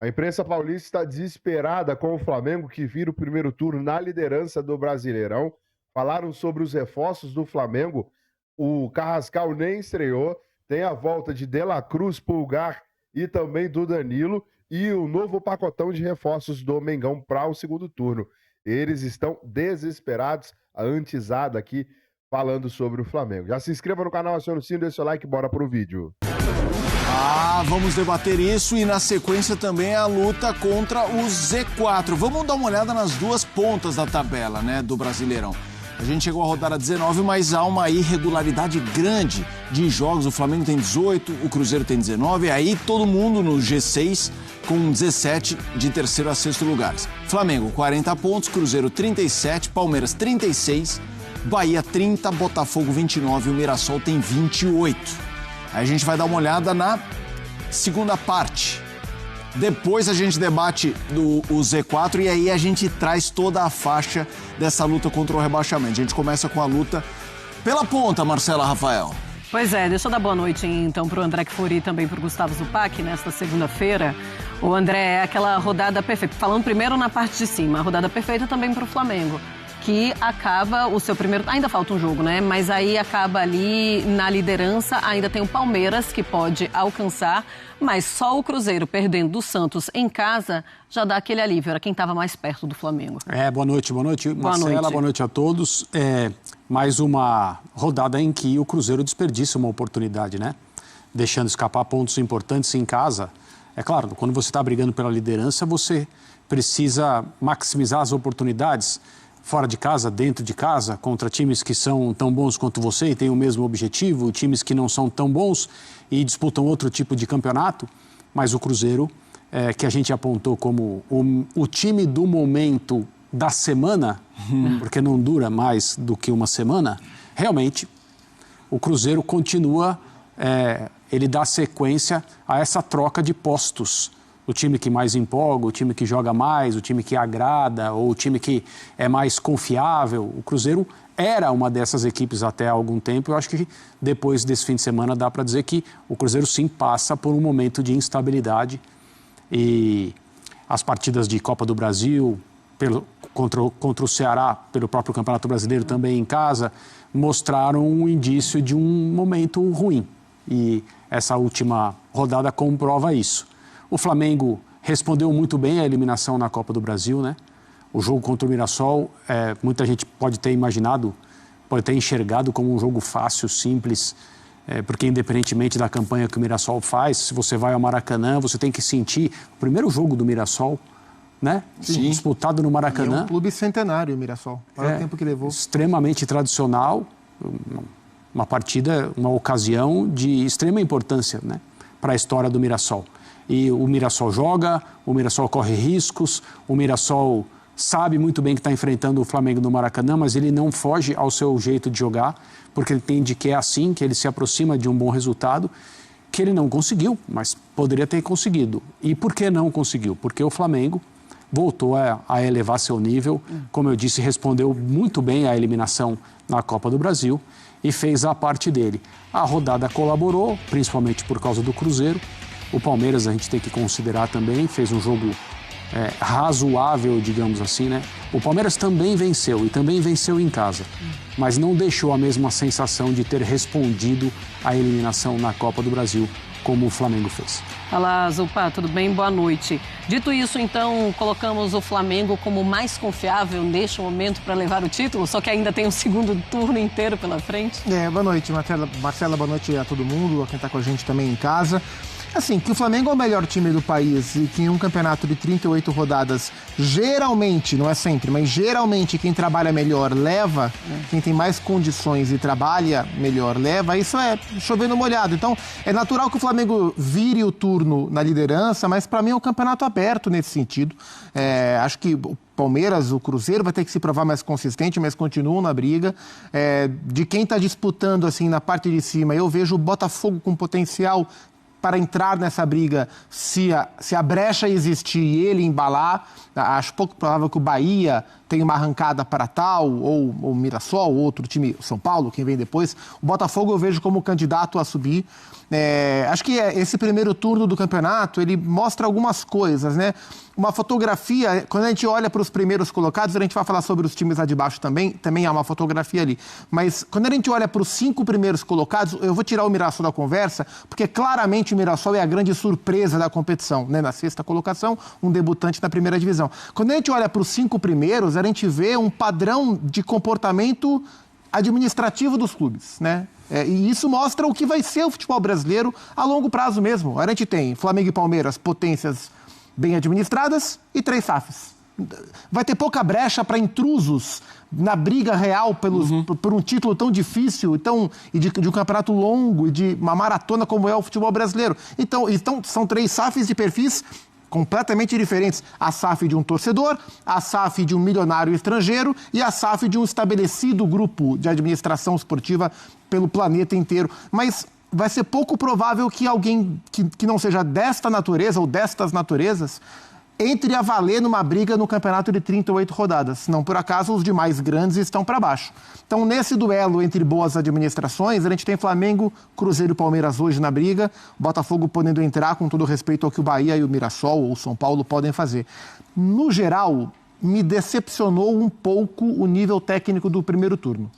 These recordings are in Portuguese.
A imprensa paulista está desesperada com o Flamengo, que vira o primeiro turno na liderança do Brasileirão. Falaram sobre os reforços do Flamengo. O Carrascal nem estreou. Tem a volta de De La Cruz, Pulgar e também do Danilo. E o novo pacotão de reforços do Mengão para o segundo turno. Eles estão desesperados. A Antizada aqui falando sobre o Flamengo. Já se inscreva no canal, acione o sino, deixa o like e bora pro vídeo. Vamos debater isso e na sequência também a luta contra o Z4. Vamos dar uma olhada nas duas pontas da tabela, né, do Brasileirão. A gente chegou à rodada 19, mas há uma irregularidade grande de jogos. O Flamengo tem 18, o Cruzeiro tem 19, aí todo mundo no G6 com 17 de terceiro a sexto lugares. Flamengo 40 pontos, Cruzeiro 37, Palmeiras 36, Bahia 30, Botafogo 29 e o Mirassol tem 28. Aí a gente vai dar uma olhada na segunda parte. Depois a gente debate o Z4 e aí a gente traz toda a faixa dessa luta contra o rebaixamento. A gente começa com a luta pela ponta, Marcela Rafael. Pois é, deixa eu dar boa noite então para o André Kfouri e também para o Gustavo Zupac nesta segunda-feira. O André, é aquela rodada perfeita. Falando primeiro na parte de cima, a rodada perfeita também para o Flamengo, que acaba o seu primeiro... Ainda falta um jogo, né? Mas aí acaba ali na liderança, ainda tem o Palmeiras que pode alcançar, mas só o Cruzeiro perdendo do Santos em casa já dá aquele alívio, era quem estava mais perto do Flamengo. Boa noite, Marcela, boa noite a todos. Mais uma rodada em que o Cruzeiro desperdiça uma oportunidade, né? Deixando escapar pontos importantes em casa. É claro, quando você está brigando pela liderança, você precisa maximizar as oportunidades fora de casa, dentro de casa, contra times que são tão bons quanto você e têm o mesmo objetivo, times que não são tão bons e disputam outro tipo de campeonato, mas o Cruzeiro, que a gente apontou como o time do momento da semana, porque não dura mais do que uma semana, realmente o Cruzeiro continua, ele dá sequência a essa troca de postos. O time que mais empolga, o time que joga mais, o time que agrada, ou o time que é mais confiável. O Cruzeiro era uma dessas equipes até há algum tempo. Eu acho que depois desse fim de semana dá para dizer que o Cruzeiro sim passa por um momento de instabilidade. E as partidas de Copa do Brasil, contra o Ceará, pelo próprio Campeonato Brasileiro também em casa, mostraram um indício de um momento ruim. E essa última rodada comprova isso. O Flamengo respondeu muito bem à eliminação na Copa do Brasil, né? O jogo contra o Mirassol, muita gente pode ter imaginado, pode ter enxergado como um jogo fácil, simples, porque independentemente da campanha que o Mirassol faz, se você vai ao Maracanã, você tem que sentir o primeiro jogo do Mirassol, né? Sim. Disputado no Maracanã. E é um clube centenário, o Mirassol, para o tempo que levou. Extremamente tradicional, uma partida, uma ocasião de extrema importância, né, para a história do Mirassol. E o Mirassol joga, o Mirassol corre riscos, o Mirassol sabe muito bem que está enfrentando o Flamengo no Maracanã, mas ele não foge ao seu jeito de jogar, porque ele entende que é assim, que ele se aproxima de um bom resultado, que ele não conseguiu, mas poderia ter conseguido. E por que não conseguiu? Porque o Flamengo voltou a elevar seu nível, como eu disse, respondeu muito bem à eliminação na Copa do Brasil e fez a parte dele. A rodada colaborou, principalmente por causa do Cruzeiro. O Palmeiras a gente tem que considerar também, fez um jogo razoável, digamos assim, né? O Palmeiras também venceu, e também venceu em casa, mas não deixou a mesma sensação de ter respondido à eliminação na Copa do Brasil, como o Flamengo fez. Olá, Zupa, tudo bem? Boa noite. Dito isso, então, colocamos o Flamengo como mais confiável neste momento para levar o título, só que ainda tem um segundo turno inteiro pela frente? Boa noite, Marcela, boa noite a todo mundo, a quem está com a gente também em casa. Assim, que o Flamengo é o melhor time do país e que em um campeonato de 38 rodadas, geralmente, não é sempre, mas geralmente quem trabalha melhor leva, quem tem mais condições e trabalha melhor leva, isso é chovendo molhado. Então, é natural que o Flamengo vire o turno na liderança, mas para mim é um campeonato aberto nesse sentido. Acho que o Palmeiras, o Cruzeiro vai ter que se provar mais consistente, mas continuam na briga. De quem está disputando assim na parte de cima, eu vejo o Botafogo com potencial para entrar nessa briga se a brecha existir e ele embalar. Acho pouco provável que o Bahia tenha uma arrancada para tal, ou o Mirassol, ou outro time, São Paulo, quem vem depois. O Botafogo eu vejo como candidato a subir. Acho que esse primeiro turno do campeonato, ele mostra algumas coisas, né? Uma fotografia, quando a gente olha para os primeiros colocados, a gente vai falar sobre os times lá de baixo também há uma fotografia ali. Mas quando a gente olha para os 5 primeiros colocados, eu vou tirar o Mirassol da conversa, porque claramente o Mirassol é a grande surpresa da competição, né? Na 6ª colocação, um debutante na primeira divisão. Quando a gente olha para os 5 primeiros, a gente vê um padrão de comportamento administrativo dos clubes, né? E isso mostra o que vai ser o futebol brasileiro a longo prazo mesmo. A gente tem Flamengo e Palmeiras, potências bem administradas, e 3 SAFs. Vai ter pouca brecha para intrusos na briga real por um título tão difícil e de um campeonato longo e de uma maratona como é o futebol brasileiro. Então são 3 SAFs de perfis completamente diferentes. A SAF de um torcedor, a SAF de um milionário estrangeiro e a SAF de um estabelecido grupo de administração esportiva pelo planeta inteiro. Mas vai ser pouco provável que alguém que não seja desta natureza ou destas naturezas entre a valer numa briga no campeonato de 38 rodadas. Não por acaso os demais grandes estão para baixo. Então, nesse duelo entre boas administrações, a gente tem Flamengo, Cruzeiro e Palmeiras hoje na briga, Botafogo podendo entrar com todo respeito ao que o Bahia e o Mirassol ou o São Paulo podem fazer. No geral, me decepcionou um pouco o nível técnico do primeiro turno.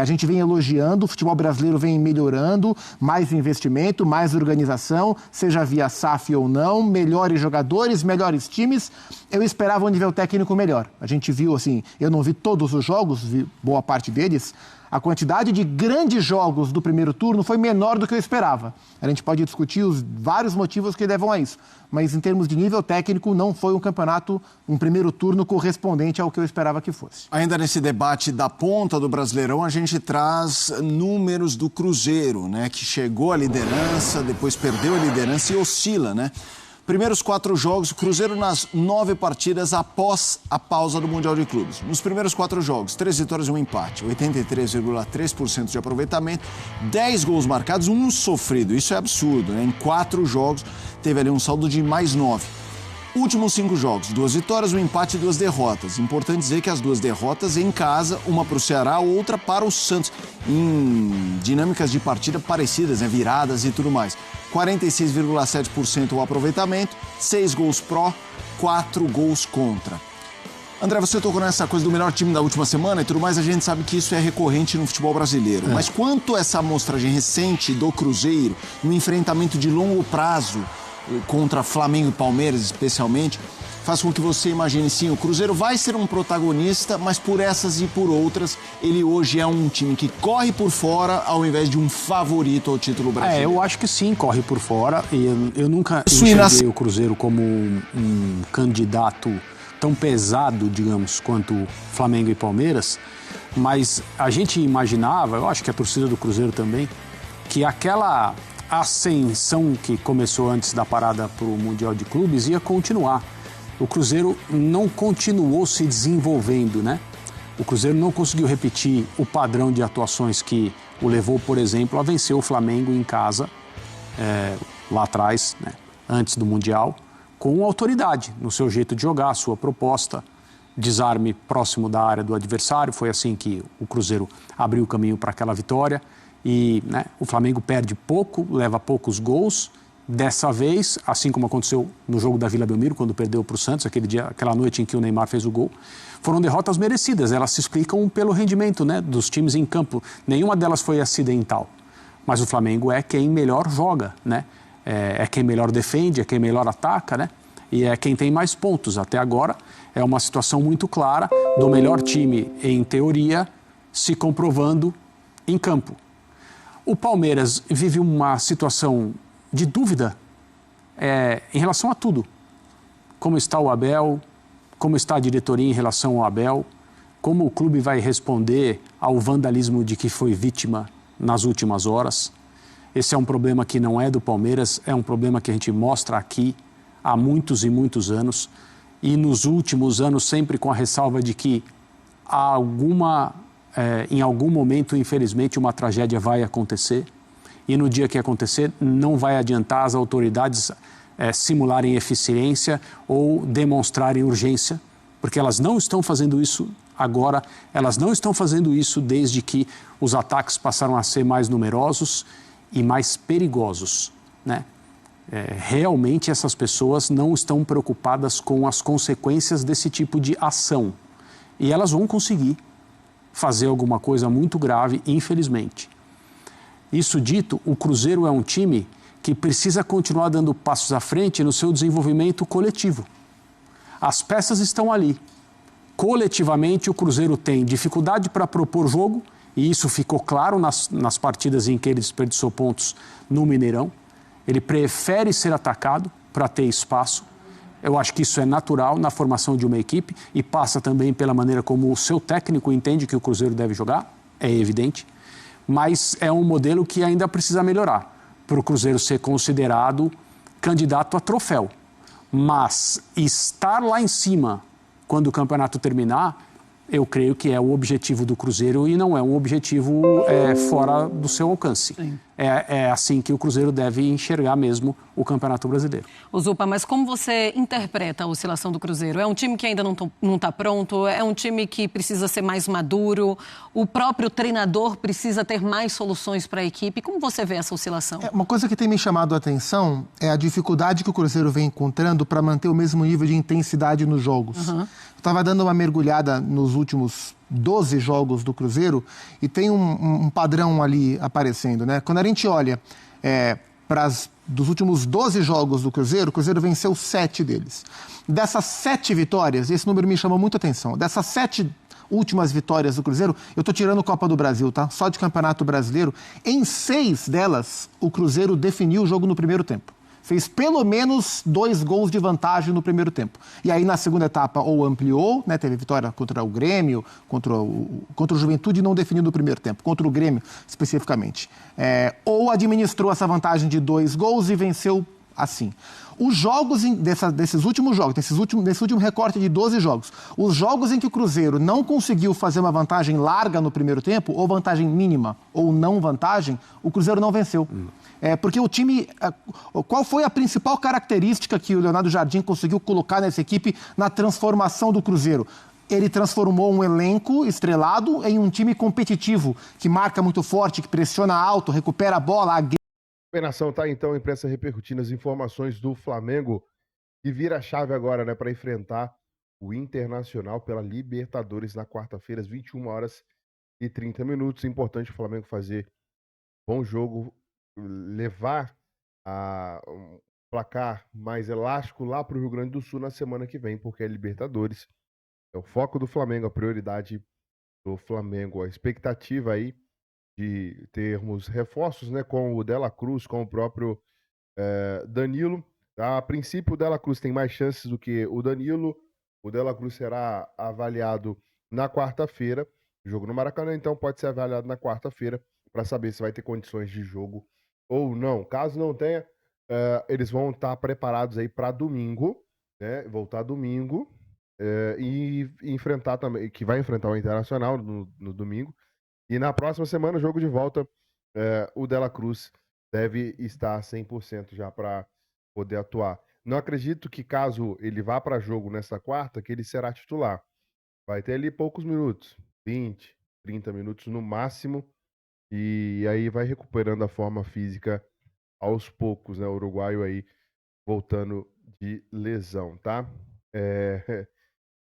A gente vem elogiando, o futebol brasileiro vem melhorando, mais investimento, mais organização, seja via SAF ou não, melhores jogadores, melhores times. Eu esperava um nível técnico melhor. A gente viu, assim, eu não vi todos os jogos, vi boa parte deles. A quantidade de grandes jogos do primeiro turno foi menor do que eu esperava. A gente pode discutir os vários motivos que levam a isso. Mas em termos de nível técnico, não foi um campeonato, um primeiro turno correspondente ao que eu esperava que fosse. Ainda nesse debate da ponta do Brasileirão, a gente traz números do Cruzeiro, né? Que chegou à liderança, depois perdeu a liderança e oscila, né? Primeiros 4 jogos, o Cruzeiro nas 9 partidas após a pausa do Mundial de Clubes. Nos primeiros 4 jogos, 3 vitórias e 1 empate, 83,3% de aproveitamento, 10 gols marcados, 1 sofrido. Isso é absurdo, né? Em 4 jogos, teve ali um saldo de mais 9. Últimos 5 jogos, 2 vitórias, 1 empate e 2 derrotas. Importante dizer que as 2 derrotas em casa, uma para o Ceará, outra para o Santos, em dinâmicas de partida parecidas, né? Viradas e tudo mais. 46,7% o aproveitamento, 6 gols pró, 4 gols contra. André, você tocou nessa coisa do melhor time da última semana e tudo mais, a gente sabe que isso é recorrente no futebol brasileiro. Mas quanto a essa amostragem recente do Cruzeiro, no enfrentamento de longo prazo contra Flamengo e Palmeiras especialmente, faz com que você imagine, sim, o Cruzeiro vai ser um protagonista, mas por essas e por outras, ele hoje é um time que corre por fora ao invés de um favorito ao título brasileiro. Eu acho que sim, corre por fora. E eu nunca enxerguei o Cruzeiro como um candidato tão pesado, digamos, quanto Flamengo e Palmeiras, mas a gente imaginava, eu acho que a torcida do Cruzeiro também, que aquela ascensão que começou antes da parada para o Mundial de Clubes ia continuar. O Cruzeiro não continuou se desenvolvendo, né? O Cruzeiro não conseguiu repetir o padrão de atuações que o levou, por exemplo, a vencer o Flamengo em casa, lá atrás, né? Antes do Mundial, com autoridade no seu jeito de jogar, a sua proposta, desarme próximo da área do adversário. Foi assim que o Cruzeiro abriu o caminho para aquela vitória. E, né, o Flamengo perde pouco, leva poucos gols. Dessa vez, assim como aconteceu no jogo da Vila Belmiro, quando perdeu para o Santos, aquela noite em que o Neymar fez o gol, foram derrotas merecidas. Elas se explicam pelo rendimento, né, dos times em campo. Nenhuma delas foi acidental. Mas o Flamengo é quem melhor joga, né? É quem melhor defende, é quem melhor ataca, né? E é quem tem mais pontos. Até agora, é uma situação muito clara do melhor time, em teoria, se comprovando em campo. O Palmeiras vive uma situação de dúvida em relação a tudo. Como está o Abel, como está a diretoria em relação ao Abel, como o clube vai responder ao vandalismo de que foi vítima nas últimas horas. Esse é um problema que não é do Palmeiras, é um problema que a gente mostra aqui há muitos e muitos anos. E nos últimos anos sempre com a ressalva de que em algum momento, infelizmente, uma tragédia vai acontecer. e no dia que acontecer não vai adiantar as autoridades simularem eficiência ou demonstrarem urgência, porque elas não estão fazendo isso agora, elas não estão fazendo isso desde que os ataques passaram a ser mais numerosos e mais perigosos, né? Realmente essas pessoas não estão preocupadas com as consequências desse tipo de ação. E elas vão conseguir fazer alguma coisa muito grave, infelizmente. Isso dito, o Cruzeiro é um time que precisa continuar dando passos à frente no seu desenvolvimento coletivo. As peças estão ali. Coletivamente, o Cruzeiro tem dificuldade para propor jogo, e isso ficou claro nas partidas em que ele desperdiçou pontos no Mineirão. Ele prefere ser atacado para ter espaço. Eu acho que isso é natural na formação de uma equipe e passa também pela maneira como o seu técnico entende que o Cruzeiro deve jogar, é evidente. Mas é um modelo que ainda precisa melhorar para o Cruzeiro ser considerado candidato a troféu. Mas estar lá em cima quando o campeonato terminar, eu creio que é o objetivo do Cruzeiro e não é um objetivo fora do seu alcance. É assim que o Cruzeiro deve enxergar mesmo o Campeonato Brasileiro. Zupa, mas como você interpreta a oscilação do Cruzeiro? É um time que ainda não está pronto? É um time que precisa ser mais maduro? O próprio treinador precisa ter mais soluções para a equipe? Como você vê essa oscilação? Uma coisa que tem me chamado a atenção é a dificuldade que o Cruzeiro vem encontrando para manter o mesmo nível de intensidade nos jogos. Eu estava dando uma mergulhada nos últimos 12 jogos do Cruzeiro e tem um padrão ali aparecendo, né? Quando a gente olha dos últimos 12 jogos do Cruzeiro, o Cruzeiro venceu 7 deles. Dessas 7 vitórias, esse número me chamou muita atenção, dessas 7 últimas vitórias do Cruzeiro, eu estou tirando Copa do Brasil, tá? Só de Campeonato Brasileiro, em 6 delas, o Cruzeiro definiu o jogo no primeiro tempo. Fez pelo menos 2 gols de vantagem no primeiro tempo. E aí, na segunda etapa, ou ampliou, né, teve vitória contra o Grêmio, contra o Juventude, não definiu no primeiro tempo, contra o Grêmio especificamente. Ou administrou essa vantagem de 2 gols e venceu assim. Os jogos desses últimos jogos, nesse último recorte de 12 jogos, os jogos em que o Cruzeiro não conseguiu fazer uma vantagem larga no primeiro tempo, ou vantagem mínima, ou não vantagem, o Cruzeiro não venceu. Porque o time... Qual foi a principal característica que o Leonardo Jardim conseguiu colocar nessa equipe na transformação do Cruzeiro? Ele transformou um elenco estrelado em um time competitivo, que marca muito forte, que pressiona alto, recupera a bola... Nação, tá então a imprensa repercutindo as informações do Flamengo e vira a chave agora, né, para enfrentar o Internacional pela Libertadores na quarta-feira, às 21h30. Importante o Flamengo fazer bom jogo, levar um placar mais elástico lá para o Rio Grande do Sul na semana que vem, porque é Libertadores. É o foco do Flamengo, a prioridade do Flamengo, a expectativa aí de termos reforços, né, com o Dela Cruz, com o próprio Danilo. A princípio, o Dela Cruz tem mais chances do que o Danilo. O Dela Cruz será avaliado na quarta-feira, jogo no Maracanã, então pode ser avaliado na quarta-feira para saber se vai ter condições de jogo ou não. Caso não tenha, eles vão estar preparados aí para domingo, né, voltar domingo e enfrentar também, que vai enfrentar o Internacional no domingo. E na próxima semana, jogo de volta, o Dela Cruz deve estar 100% já para poder atuar. Não acredito que caso ele vá para jogo nessa quarta, que ele será titular. Vai ter ali poucos minutos, 20, 30 minutos no máximo, e aí vai recuperando a forma física aos poucos, né? O uruguaio aí voltando de lesão, tá?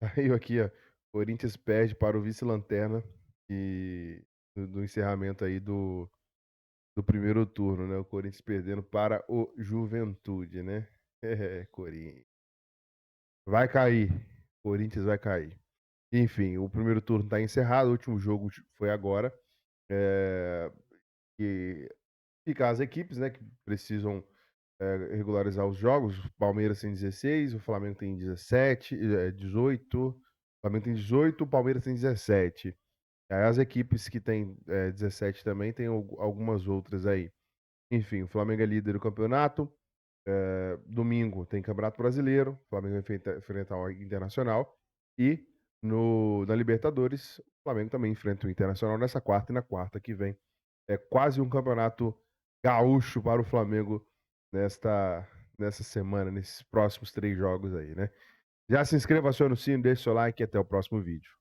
Saiu aqui, ó, Corinthians perde para o vice-lanterna e do encerramento aí do primeiro turno, né? O Corinthians perdendo para o Juventude, né? Corinthians. Vai cair. Corinthians vai cair. Enfim, o primeiro turno está encerrado, o último jogo foi agora. E ficar as equipes, né, que precisam regularizar os jogos. O Palmeiras tem 16, o Flamengo tem 18. O Flamengo tem 18, o Palmeiras tem 17. As equipes que têm 17 também tem algumas outras aí. Enfim, o Flamengo é líder do campeonato. Domingo tem Campeonato Brasileiro. O Flamengo vai enfrentar o Internacional. E na Libertadores, o Flamengo também enfrenta o Internacional nessa quarta e na quarta que vem. É quase um campeonato gaúcho para o Flamengo nessa semana, nesses próximos 3 jogos aí, né? Já se inscreva, acione o sino, deixe seu like e até o próximo vídeo.